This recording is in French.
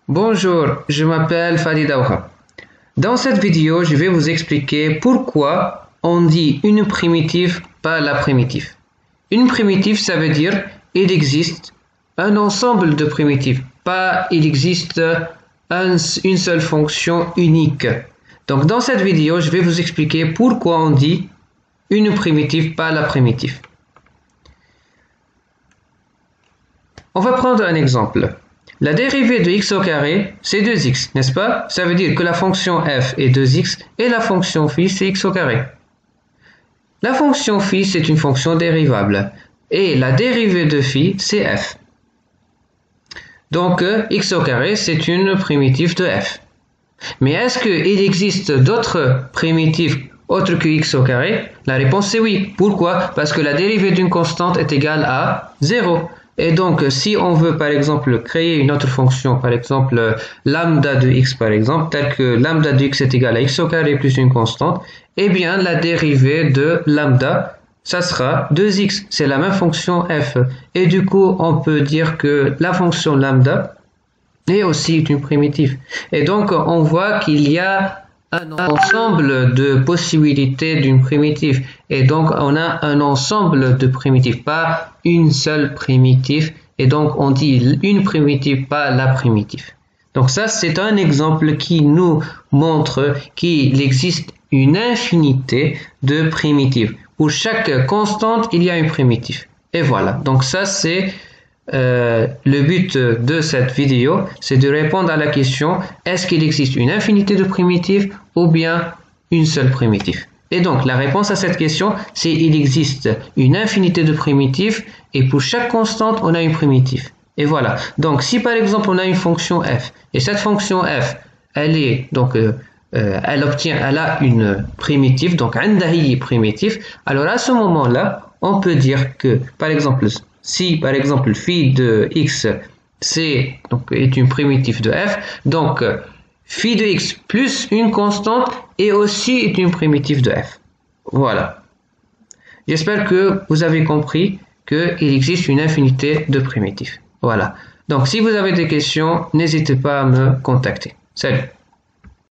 Bonjour, je m'appelle Fadi Daouha. Dans cette vidéo, je vais vous expliquer pourquoi on dit une primitive, pas la primitive. Une primitive, ça veut dire il existe un ensemble de primitives, pas il existe une seule fonction unique. Donc dans cette vidéo, je vais vous expliquer pourquoi on dit une primitive, pas la primitive. On va prendre un exemple. La dérivée de x au carré, c'est 2x, n'est-ce pas? Ça veut dire que la fonction f est 2x et la fonction phi, c'est x au carré. La fonction phi, c'est une fonction dérivable. Et la dérivée de phi, c'est f. Donc, x au carré, c'est une primitive de f. Mais est-ce qu'il existe d'autres primitives autres que x au carré? La réponse, c'est oui. Pourquoi? Parce que la dérivée d'une constante est égale à 0. Et donc, si on veut, par exemple, créer une autre fonction, par exemple, lambda de x, par exemple, tel que lambda de x est égal à x au carré plus une constante, eh bien, la dérivée de lambda, ça sera 2x. C'est la même fonction f. Et du coup, on peut dire que la fonction lambda est aussi une primitive. Et donc, on voit qu'il y a un ensemble de possibilités d'une primitive. Et donc, on a un ensemble de primitives, pas une seule primitive. Et donc, on dit une primitive, pas la primitive. Donc ça, c'est un exemple qui nous montre qu'il existe une infinité de primitives. Pour chaque constante, il y a une primitive. Et voilà. Donc ça, c'est le but de cette vidéo, c'est de répondre à la question, est-ce qu'il existe une infinité de primitives ou bien une seule primitive? Et donc, la réponse à cette question, c'est il existe une infinité de primitives et pour chaque constante, on a une primitive. Et voilà. Donc, si par exemple, on a une fonction f et cette fonction f, elle est donc elle a une primitive, donc عندها primitive, alors à ce moment-là, on peut dire que, par exemple, si par exemple phi de x est une primitive de f, donc phi de x plus une constante est aussi une primitive de f. Voilà. J'espère que vous avez compris qu'il existe une infinité de primitives. Voilà. Donc si vous avez des questions, n'hésitez pas à me contacter. Salut.